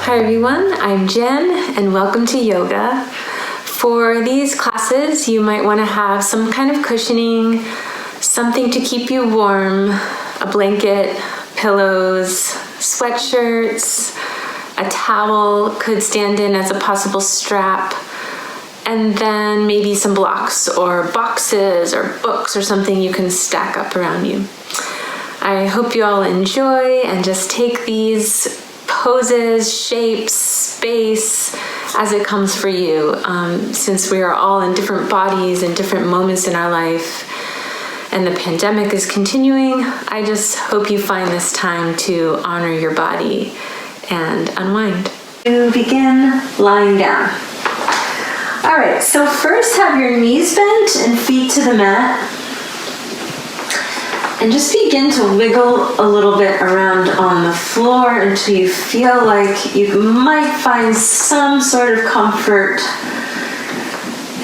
Hi everyone, I'm Jen and welcome to yoga. For these classes, you might want to have some kind of cushioning, something to keep you warm, a blanket, pillows, sweatshirts, a towel could stand in as a possible strap, and then maybe some blocks or boxes or books or something you can stack up around you. I hope you all enjoy and just take these poses, shapes, space as it comes for you. Since we are all in different bodies and different moments in our life and the pandemic is continuing, I just hope you find this time to honor your body and unwind. To begin, lying down. All right, so first have your knees bent and feet to the mat. And just begin to wiggle a little bit around on the floor until you feel like you might find some sort of comfort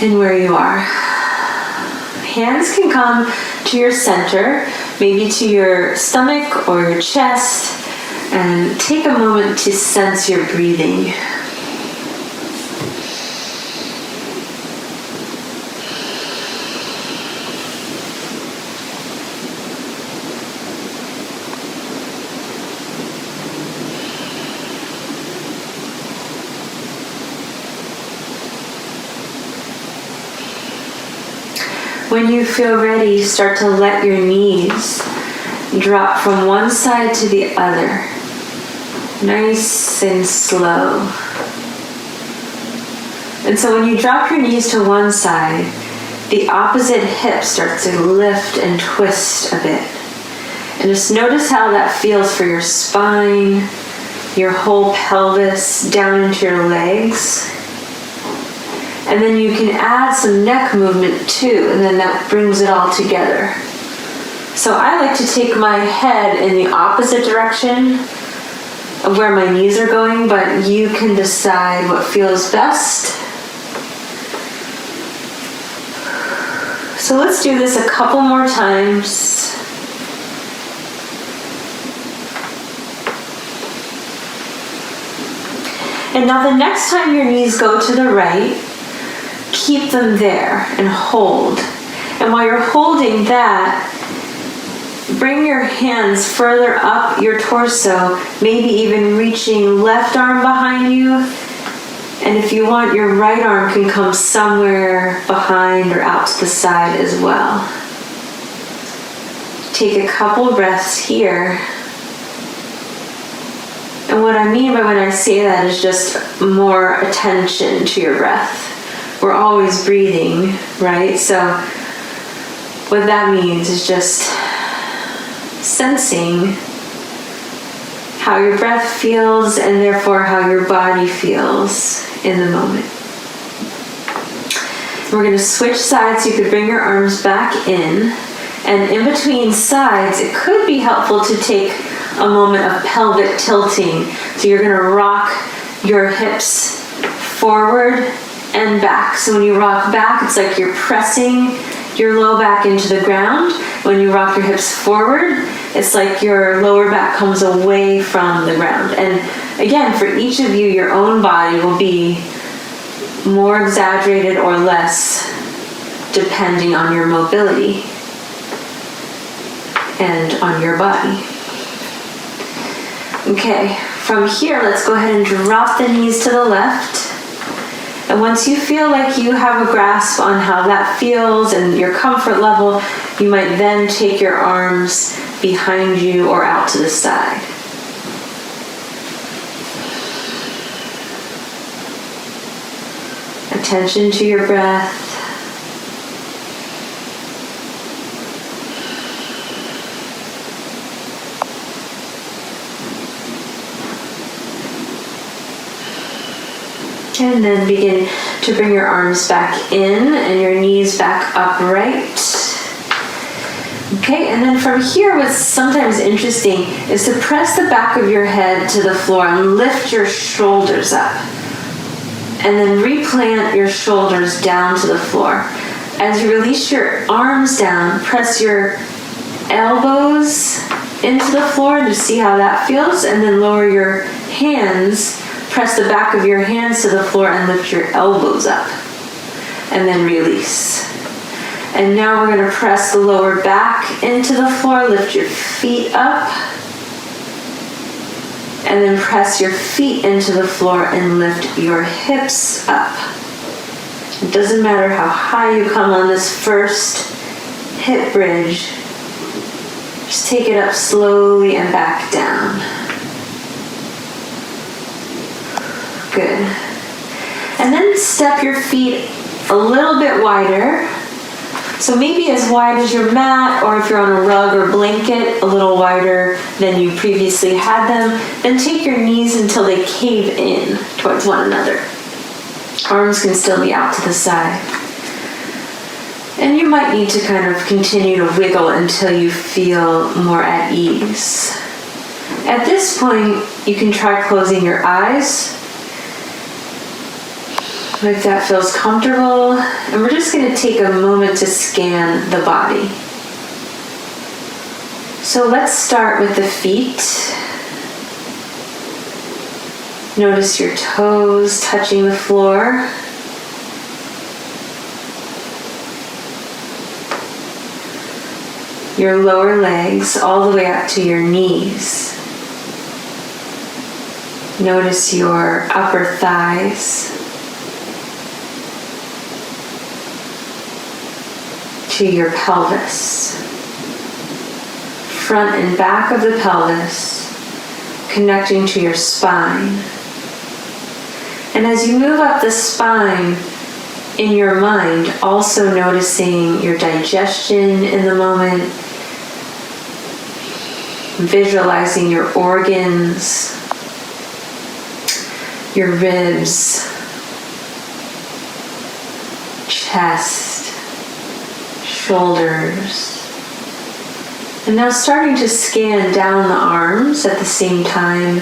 in where you are. Hands can come to your center, maybe to your stomach or your chest, and take a moment to sense your breathing. When you feel ready, start to let your knees drop from one side to the other, nice and slow. And so when you drop your knees to one side, the opposite hip starts to lift and twist a bit. And just notice how that feels for your spine, your whole pelvis, down into your legs. And then you can add some neck movement too, and then that brings it all together. So I like to take my head in the opposite direction of where my knees are going, but you can decide what feels best. So let's do this a couple more times. And now the next time your knees go to the right, keep them there and hold. And while you're holding that, bring your hands further up your torso, maybe even reaching left arm behind you. And if you want, your right arm can come somewhere behind or out to the side as well. Take a couple breaths here. And what I mean by when I say that is just more attention to your breath. We're always breathing, right? So what that means is just sensing how your breath feels and therefore how your body feels in the moment. We're going to switch sides. You could bring your arms back in, and in between sides, it could be helpful to take a moment of pelvic tilting. So you're going to rock your hips forward and back. So when you rock back, it's like you're pressing your low back into the ground. When you rock your hips forward, it's like your lower back comes away from the ground. And again, for each of you, your own body will be more exaggerated or less depending on your mobility and on your body. Okay, from here, let's go ahead and drop the knees to the left. And once you feel like you have a grasp on how that feels and your comfort level, you might then take your arms behind you or out to the side. Attention to your breath. And then begin to bring your arms back in and your knees back upright. Okay, and then from here, what's sometimes interesting is to press the back of your head to the floor and lift your shoulders up. And then replant your shoulders down to the floor. As you release your arms down, press your elbows into the floor and just see how that feels, and then lower your hands press the back of your hands to the floor and lift your elbows up. And then release. And now we're going to press the lower back into the floor, lift your feet up. And then press your feet into the floor and lift your hips up. It doesn't matter how high you come on this first hip bridge. Just take it up slowly and back down. Good. And then step your feet a little bit wider. So maybe as wide as your mat, or if you're on a rug or blanket, a little wider than you previously had them. Then take your knees until they cave in towards one another. Arms can still be out to the side. And you might need to kind of continue to wiggle until you feel more at ease. At this point, you can try closing your eyes if that feels comfortable. And we're just going to take a moment to scan the body. So let's start with the feet. Notice your toes touching the floor. Your lower legs all the way up to your knees. Notice your upper thighs to your pelvis. Front and back of the pelvis connecting to your spine. And as you move up the spine, in your mind, also noticing your digestion in the moment, visualizing your organs, your ribs, chest, shoulders. And now starting to scan down the arms at the same time,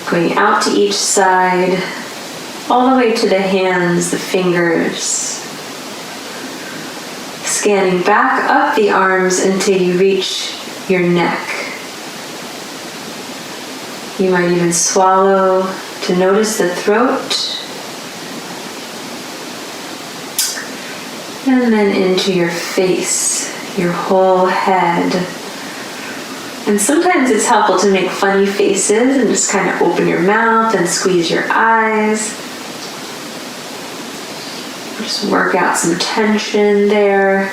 going out to each side, all the way to the hands, the fingers. Scanning back up the arms until you reach your neck. You might even swallow to notice the throat. And then into your face, your whole head. And sometimes it's helpful to make funny faces and just kind of open your mouth and squeeze your eyes. Just work out some tension there.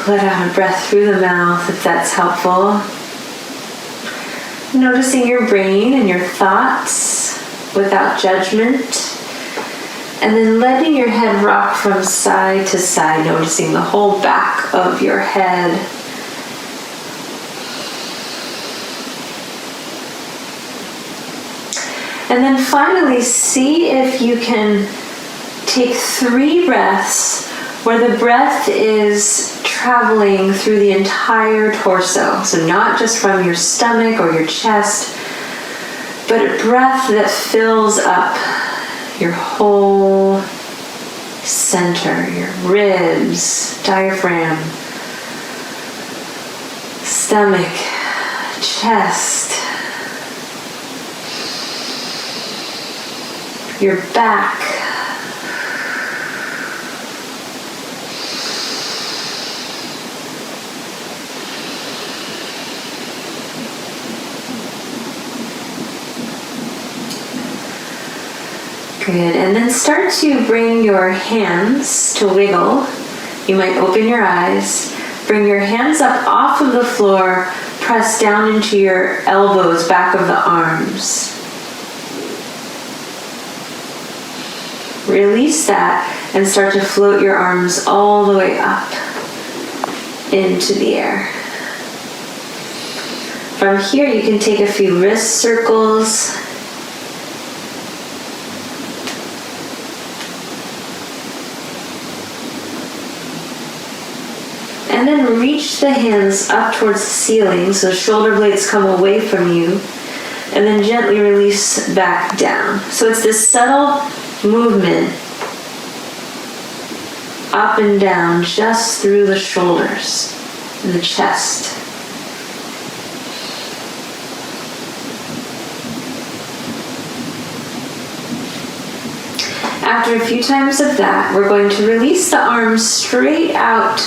Let out a breath through the mouth if that's helpful. Noticing your brain and your thoughts without judgment. And then letting your head rock from side to side, noticing the whole back of your head. And then finally, see if you can take 3 breaths where the breath is traveling through the entire torso. So not just from your stomach or your chest, but a breath that fills up your whole center, your ribs, diaphragm, stomach, chest, your back, good. And then start to bring your hands to wiggle. You might open your eyes. Bring your hands up off of the floor. Press down into your elbows, back of the arms. Release that and start to float your arms all the way up into the air. From here, you can take a few wrist circles. And then reach the hands up towards the ceiling so shoulder blades come away from you. And then gently release back down. So it's this subtle movement up and down just through the shoulders and the chest. after a few times of that, we're going to release the arms straight out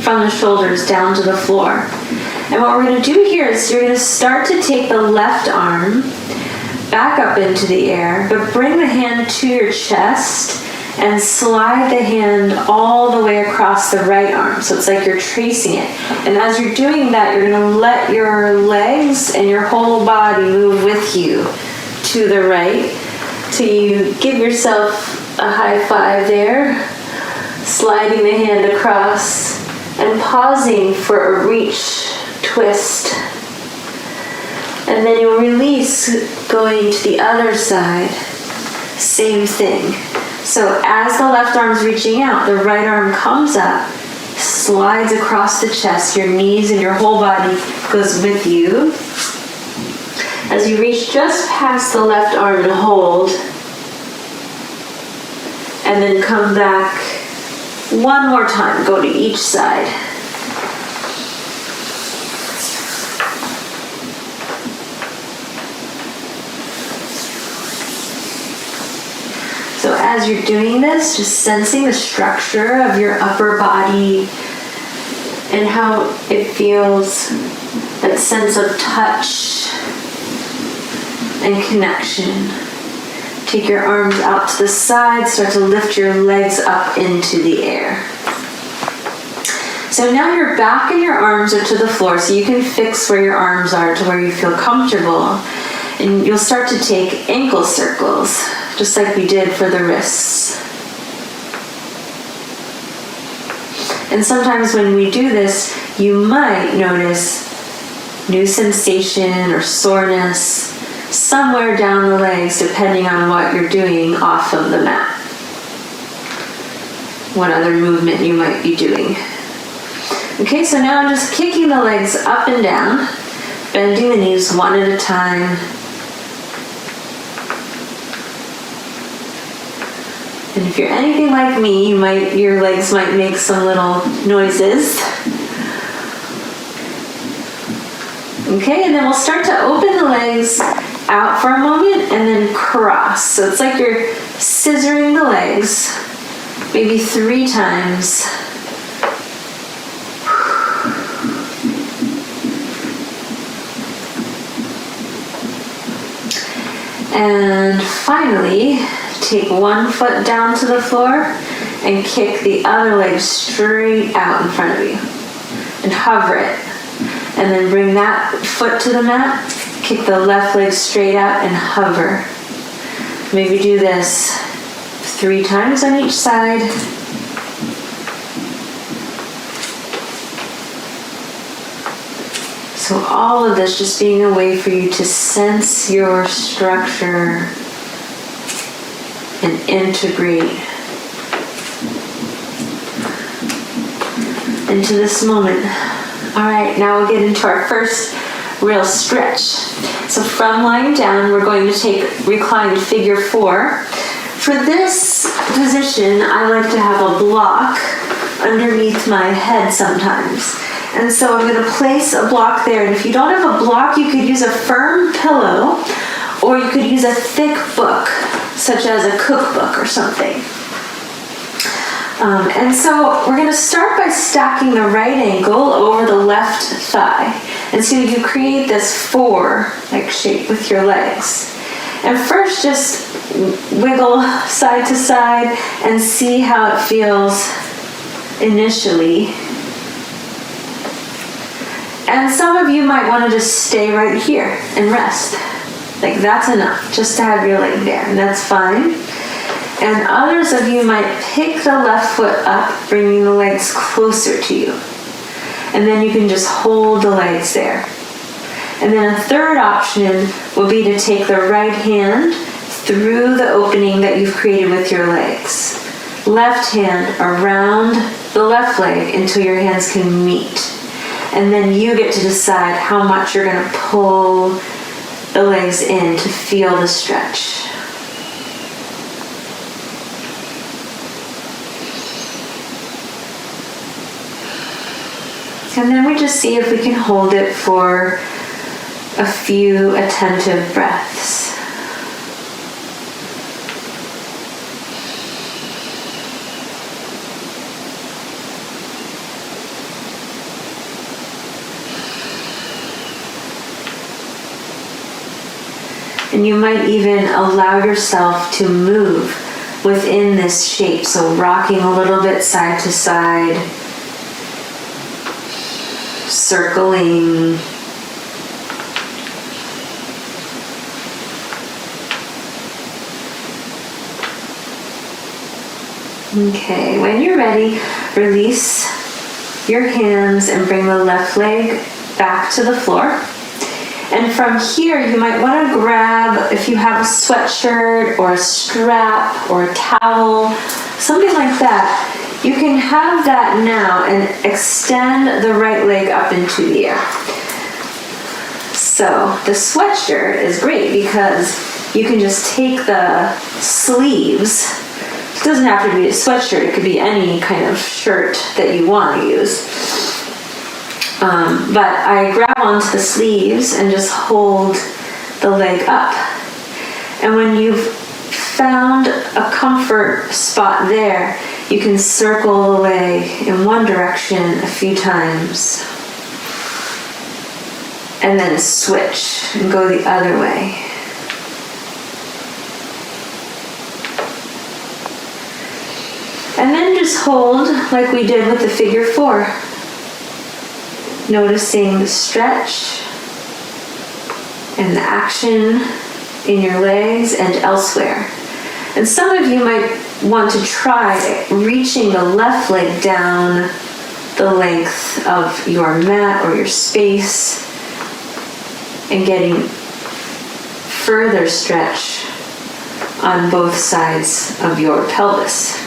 from the shoulders down to the floor. And what we're going to do here is you're going to start to take the left arm back up into the air, but bring the hand to your chest and slide the hand all the way across the right arm. So it's like you're tracing it. And as you're doing that, you're going to let your legs and your whole body move with you to the right. So you give yourself a high five there, sliding the hand across and pausing for a reach, twist. And then you'll release going to the other side. Same thing. So as the left arm's reaching out, the right arm comes up, slides across the chest, your knees and your whole body goes with you. As you reach just past the left arm and hold, and then come back one more time, go to each side. So as you're doing this, just sensing the structure of your upper body and how it feels, that sense of touch and connection. Take your arms out to the side, start to lift your legs up into the air. So now your back and your arms are to the floor, so you can fix where your arms are to where you feel comfortable. And you'll start to take ankle circles, just like we did for the wrists. And sometimes when we do this, you might notice new sensation or soreness somewhere down the legs, depending on what you're doing off of the mat. What other movement you might be doing. Okay, so now I'm just kicking the legs up and down, bending the knees one at a time. And if you're anything like me, your legs might make some little noises. Okay, and then we'll start to open the legs out for a moment and then cross. So it's like you're scissoring the legs, maybe 3 times. And finally, take one foot down to the floor and kick the other leg straight out in front of you and hover it. And then bring that foot to the mat, kick the left leg straight out and hover. Maybe do this 3 times on each side. So all of this just being a way for you to sense your structure and integrate into this moment. All right, now we'll get into our first real stretch. So from lying down, we're going to take reclined figure 4. For this position, I like to have a block underneath my head sometimes. And so I'm going to place a block there. And if you don't have a block, you could use a firm pillow, or you could use a thick book, such as a cookbook or something. And so we're going to start by stacking the right ankle over the left thigh. And so you create this 4-like shape with your legs. And first just wiggle side to side and see how it feels initially. And some of you might want to just stay right here and rest. Like that's enough, just to have your leg there, and that's fine. And others of you might pick the left foot up, bringing the legs closer to you. And then you can just hold the legs there. And then a third option will be to take the right hand through the opening that you've created with your legs. Left hand around the left leg until your hands can meet. And then you get to decide how much you're going to pull the legs in to feel the stretch. And then we just see if we can hold it for a few attentive breaths. And you might even allow yourself to move within this shape. So rocking a little bit side to side, circling. Okay, when you're ready, release your hands and bring the left leg back to the floor. And from here, you might want to grab, if you have a sweatshirt or a strap or a towel, something like that, you can have that now and extend the right leg up into the air. So the sweatshirt is great because you can just take the sleeves. It doesn't have to be a sweatshirt, it could be any kind of shirt that you want to use. But I grab onto the sleeves and just hold the leg up. And when you've found a comfort spot there, you can circle the leg in one direction a few times. And then switch and go the other way. And then just hold like we did with the figure 4. Noticing the stretch and the action in your legs and elsewhere. And some of you might want to try reaching the left leg down the length of your mat or your space and getting further stretch on both sides of your pelvis.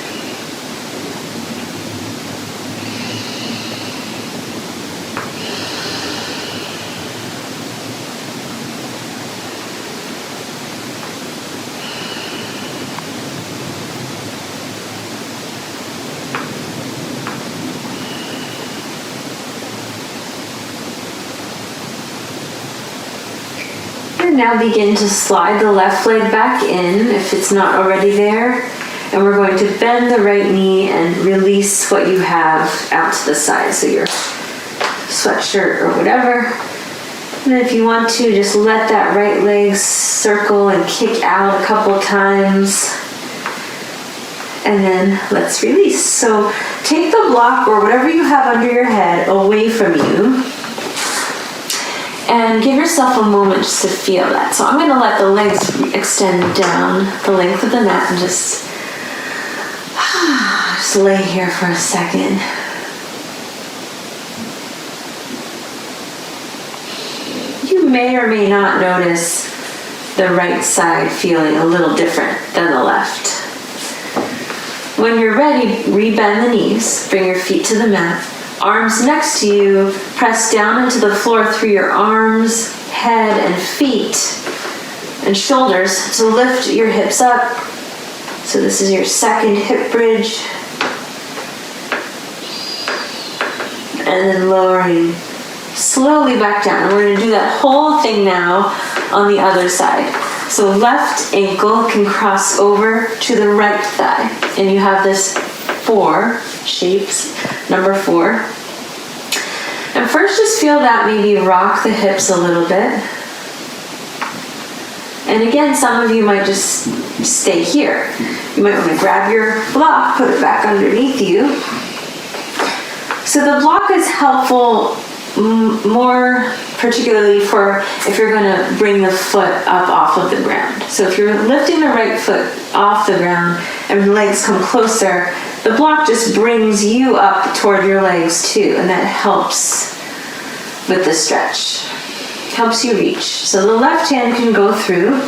Now begin to slide the left leg back in if it's not already there. And we're going to bend the right knee and release what you have out to the side. So your sweatshirt or whatever. And then if you want to, just let that right leg circle and kick out a couple times. And then let's release. So take the block or whatever you have under your head away from you. And give yourself a moment just to feel that. So I'm going to let the legs extend down the length of the mat and just lay here for a second. You may or may not notice the right side feeling a little different than the left. When you're ready, rebend the knees, bring your feet to the mat. Arms next to you, press down into the floor through your arms, head, and feet, and shoulders to lift your hips up. So this is your second hip bridge. And then lowering slowly back down. And we're going to do that whole thing now on the other side. So left ankle can cross over to the right thigh. And you have this 4 shapes, number 4. And first just feel that maybe rock the hips a little bit. And again, some of you might just stay here. You might want to grab your block, put it back underneath you. So the block is helpful more particularly for if you're going to bring the foot up off of the ground. So if you're lifting the right foot off the ground and the legs come closer, the block just brings you up toward your legs too, and that helps with the stretch. Helps you reach. So the left hand can go through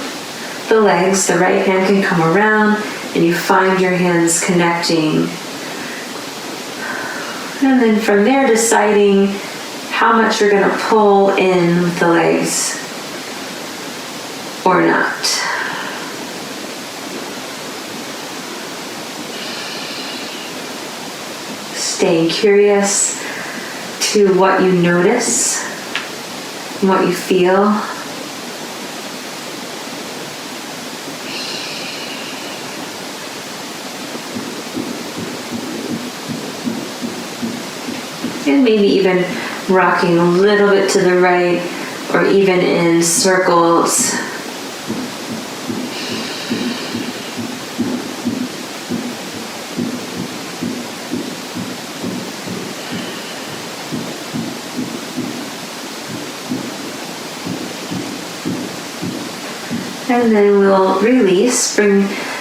the legs, the right hand can come around, and you find your hands connecting. And then from there, deciding how much you're going to pull in with the legs or not. Staying curious to what you notice and what you feel. And maybe even rocking a little bit to the right or even in circles And then we'll release, bring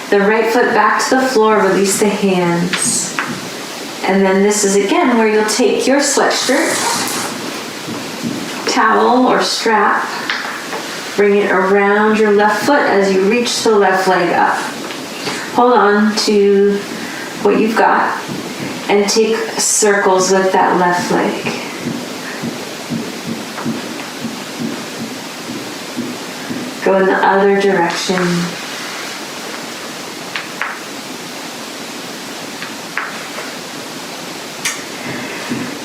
the right foot back to the floor, release the hands. And then this is again where you'll take your sweatshirt, towel or strap, bring it around your left foot as you reach the left leg up. Hold on to what you've got and take circles with that left leg. Go in the other direction.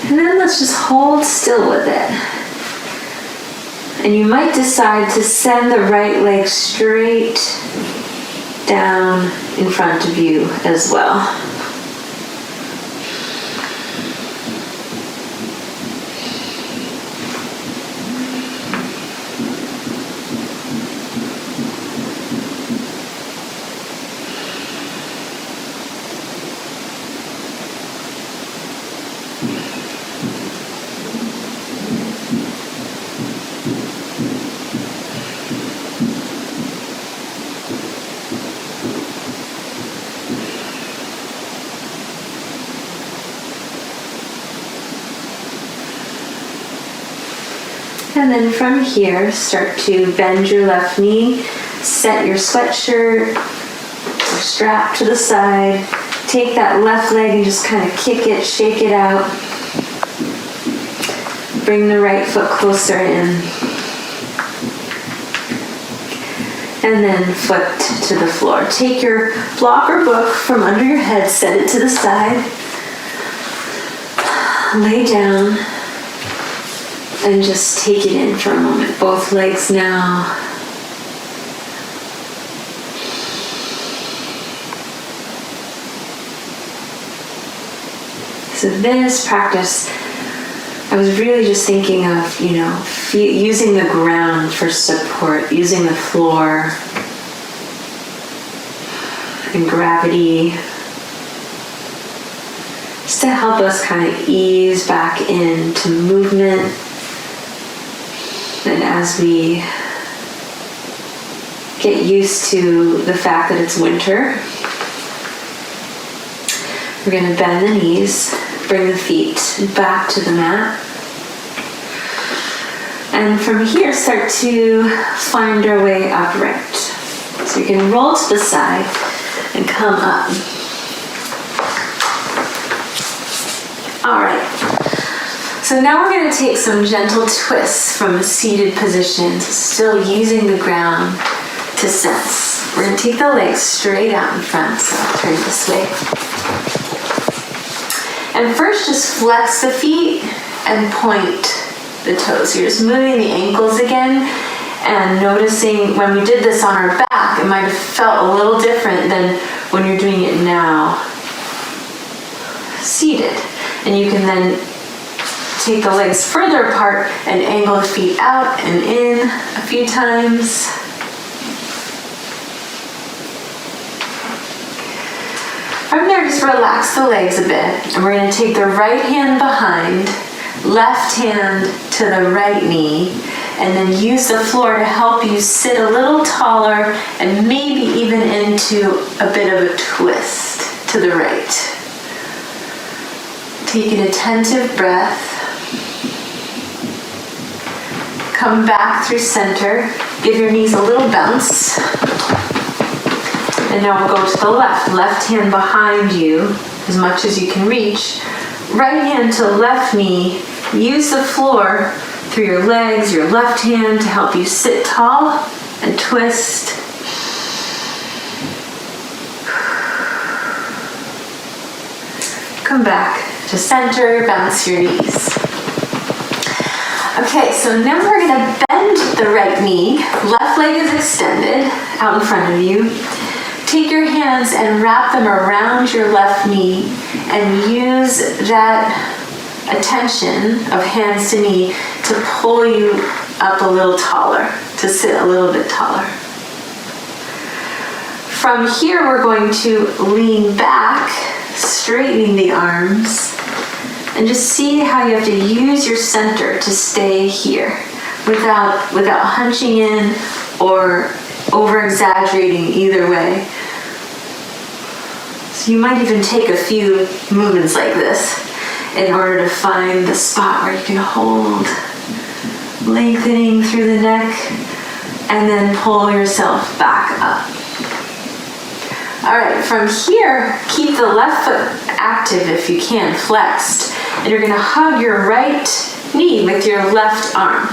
And then let's just hold still with it. And you might decide to send the right leg straight down in front of you as well. And then from here, start to bend your left knee, set your sweatshirt or strap to the side, take that left leg and just kind of kick it, shake it out. Bring the right foot closer in. And then foot to the floor. Take your block or book from under your head, set it to the side, lay down, and just take it in for a moment. Both legs now. So this practice, I was really just thinking of, using the ground for support, using the floor and gravity, just to help us kind of ease back into movement. And as we get used to the fact that it's winter, we're going to bend the knees, bring the feet back to the mat. And from here, start to find our way upright. So you can roll to the side and come up. All right. So now we're going to take some gentle twists from a seated position, still using the ground to sense. We're going to take the legs straight out in front, so I'll turn this way. And first just flex the feet and point the toes. So you're just moving the ankles again and noticing when we did this on our back, it might have felt a little different than when you're doing it now seated. And you can then take the legs further apart and angle the feet out and in a few times. From there, just relax the legs a bit. And we're going to take the right hand behind, left hand to the right knee, and then use the floor to help you sit a little taller and maybe even into a bit of a twist to the right. Take an attentive breath. Come back through center. Give your knees a little bounce. And now we'll go to the left. Left hand behind you as much as you can reach. Right hand to left knee. Use the floor through your legs, your left hand to help you sit tall and twist. Come back to center, bounce your knees. Okay, so now we're going to bend the right knee. Left leg is extended out in front of you. Take your hands and wrap them around your left knee and use that attention of hands to knee to pull you up a little taller, to sit a little bit taller. From here, we're going to lean back, straightening the arms, and just see how you have to use your center to stay here without hunching in or over-exaggerating either way. So you might even take a few movements like this in order to find the spot where you can hold, lengthening through the neck, and then pull yourself back up. All right, from here, keep the left foot active if you can, flexed. And you're gonna hug your right knee with your left arm.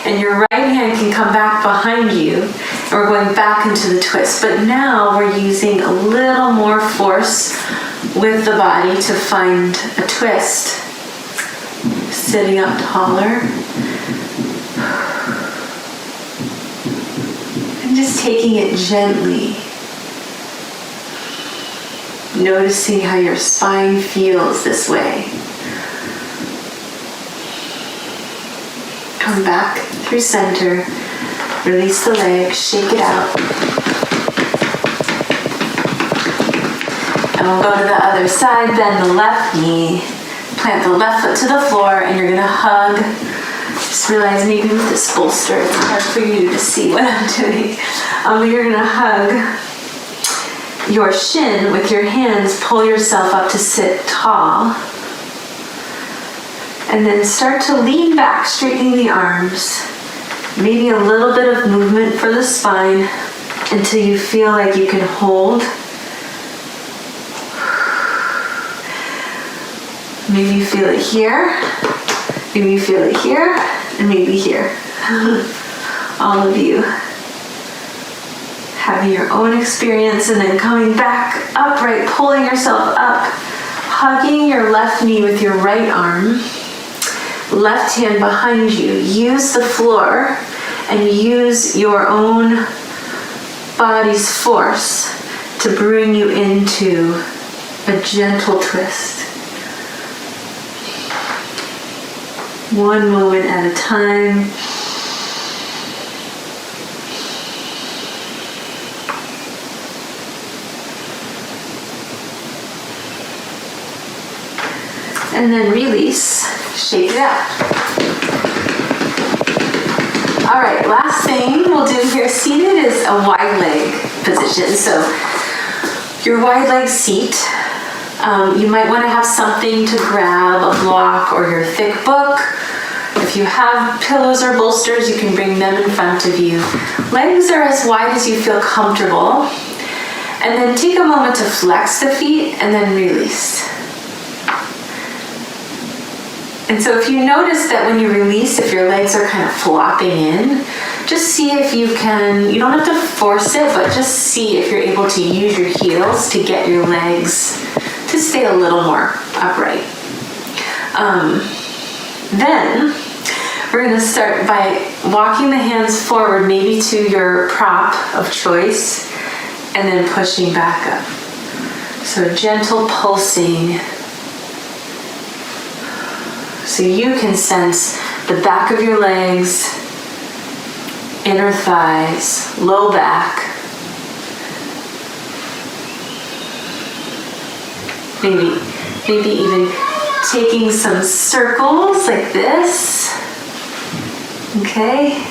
And your right hand can come back behind you. And we're going back into the twist. But now we're using a little more force with the body to find a twist. Sitting up taller. And just taking it gently. Noticing how your spine feels this way. Come back through center. Release the leg, shake it out. And we'll go to the other side, bend the left knee, plant the left foot to the floor, and you're gonna hug. Just realize maybe with this bolster, it's hard for you to see what I'm doing. You're gonna hug your shin with your hands, pull yourself up to sit tall. And then start to lean back, straightening the arms. Maybe a little bit of movement for the spine until you feel like you can hold. Maybe you feel it here, maybe you feel it here, and maybe here. All of you having your own experience, and then coming back upright, pulling yourself up, hugging your left knee with your right arm, left hand behind you. Use the floor and use your own body's force to bring you into a gentle twist. One moment at a time. And then release, shake it out. All right, last thing we'll do here seated is a wide leg position. So your wide leg seat, you might want to have something to grab, a block or your thick book. If you have pillows or bolsters, you can bring them in front of you. Legs are as wide as you feel comfortable. And then take a moment to flex the feet and then release. And so if you notice that when you release, if your legs are kind of flopping in, just see if you can, you don't have to force it, but just see if you're able to use your heels to get your legs to stay a little more upright. Then we're going to start by walking the hands forward, maybe to your prop of choice, and then pushing back up. So gentle pulsing. So you can sense the back of your legs, inner thighs, low back. Maybe even taking some circles like this. Okay.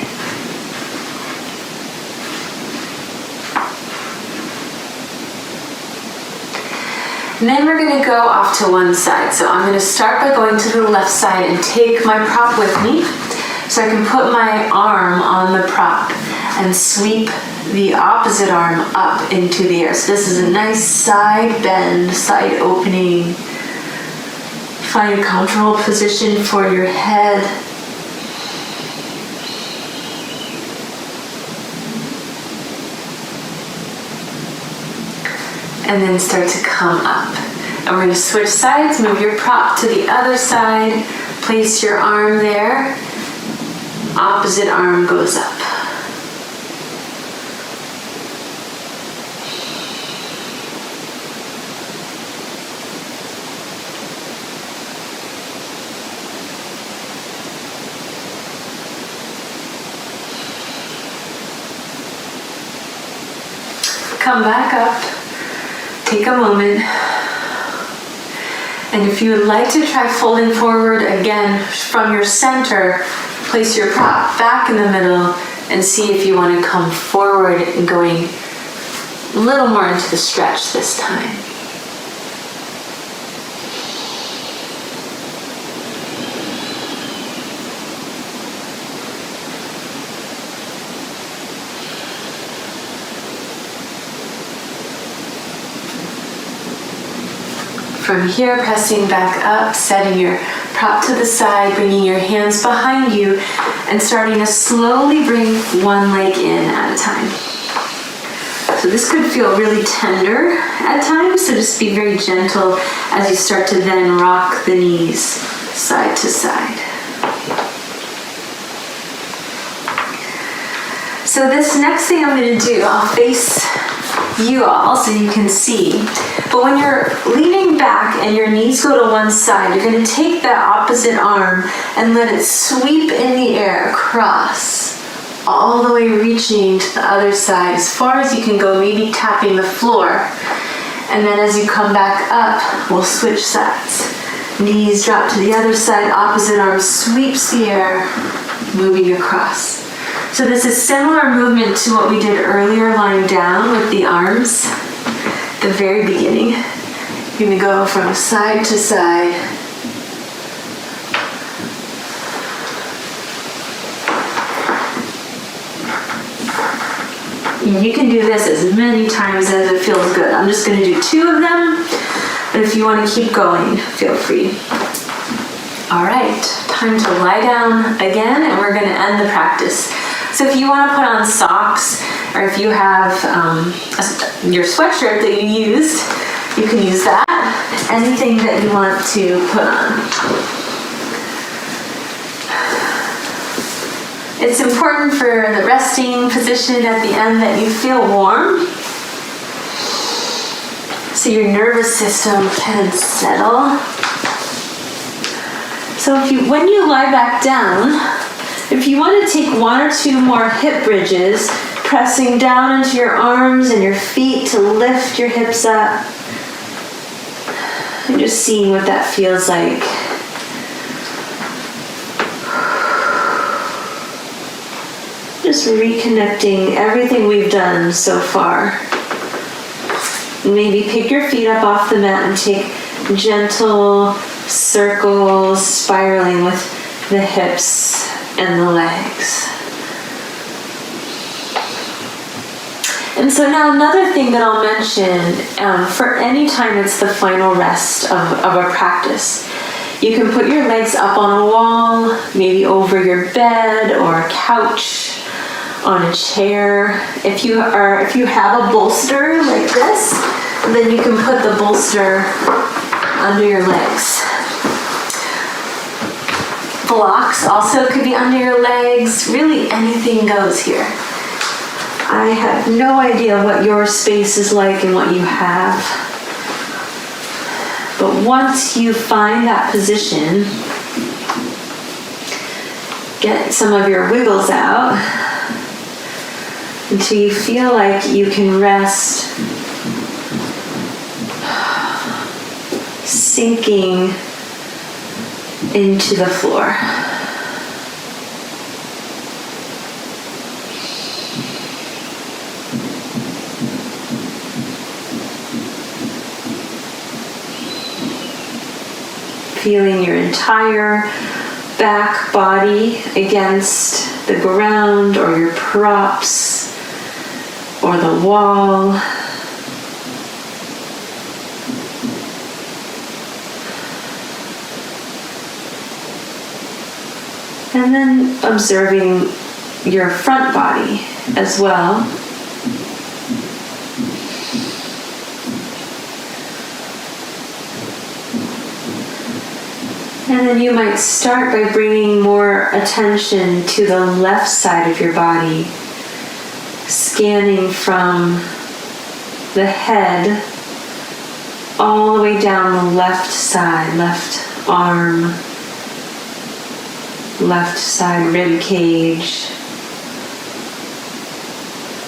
And then we're going to go off to one side. So I'm going to start by going to the left side and take my prop with me. So I can put my arm on the prop and sweep the opposite arm up into the air. So this is a nice side bend, side opening. Find a comfortable position for your head. And then start to come up. And we're going to switch sides, move your prop to the other side, place your arm there, opposite arm goes up. Come back up. Take a moment, and if you would like to try folding forward again from your center, place your prop back in the middle, And see if you want to come forward and going a little more into the stretch this time. From here, pressing back up, setting your prop to the side, bringing your hands behind you, and starting to slowly bring one leg in at a time. So this could feel really tender at times, so just be very gentle as you start to then rock the knees side to side. So this next thing I'm going to do, I'll face you all so you can see. But when you're leaning back and your knees go to one side, you're going to take that opposite arm and let it sweep in the air across, all the way reaching to the other side as far as you can go, maybe tapping the floor. And then as you come back up, we'll switch sides. Knees drop to the other side, opposite arm sweeps the air, moving across. So this is similar movement to what we did earlier, lying down with the arms. The very beginning. You're going to go from side to side. And you can do this as many times as it feels good. I'm just going to do 2 of them, but if you want to keep going, feel free. All right, time to lie down again, and we're going to end the practice. So if you want to put on socks, or if you have your sweatshirt that you used, you can use that. Anything that you want to put on. It's important for the resting position at the end that you feel warm, so your nervous system can settle. So when you lie back down, if you want to take 1 or 2 more hip bridges, pressing down into your arms and your feet to lift your hips up, and just seeing what that feels like. Just reconnecting everything we've done so far. Maybe pick your feet up off the mat and take gentle circles, spiraling with the hips and the legs. And so now another thing that I'll mention, for any time it's the final rest of a practice, you can put your legs up on a wall, maybe over your bed or a couch, on a chair. If you have a bolster like this, then you can put the bolster under your legs. Blocks also could be under your legs. Really anything goes here. I have no idea what your space is like and what you have. But once you find that position, get some of your wiggles out until you feel like you can rest, sinking into the floor. Feeling your entire back body against the ground or your props or the wall. And then observing your front body as well. And then you might start by bringing more attention to the left side of your body, scanning from the head all the way down the left side, left arm, left side rib cage,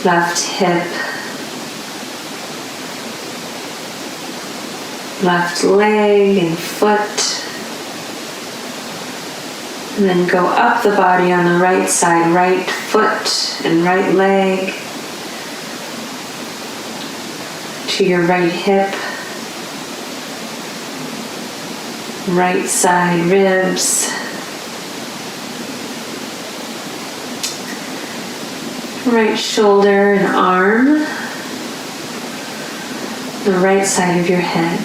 left hip, left leg and foot, And then go up the body on the right side, right foot and right leg, to your right hip, right side ribs, right shoulder and arm, the right side of your head.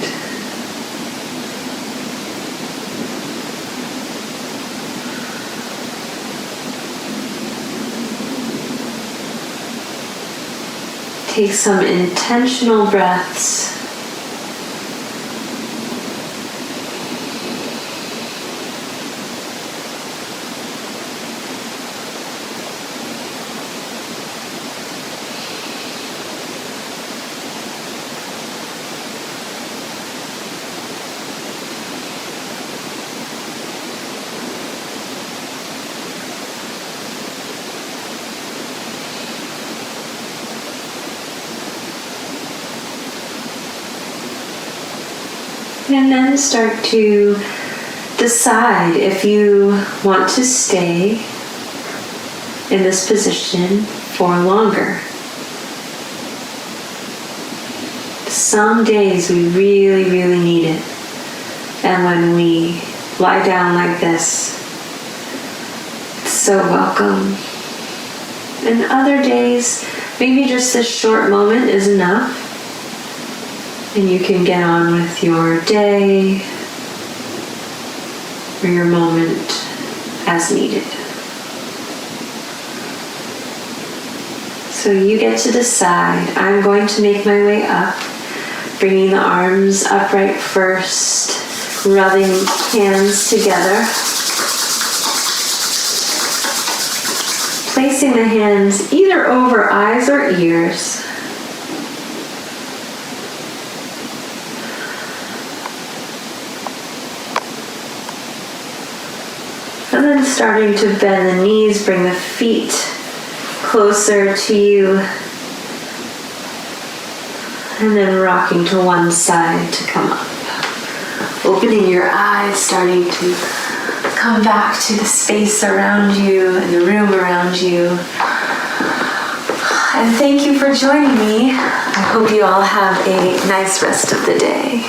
Take some intentional breaths. And then start to decide if you want to stay in this position for longer. Some days we really, really need it. And when we lie down like this, it's so welcome. And other days, maybe just this short moment is enough. And you can get on with your day or your moment as needed. So you get to decide. I'm going to make my way up, bringing the arms upright first, rubbing hands together, placing the hands either over eyes or ears. And then starting to bend the knees, bring the feet closer to you. And then rocking to one side to come up. Opening your eyes, starting to come back to the space around you and the room around you. And thank you for joining me. I hope you all have a nice rest of the day.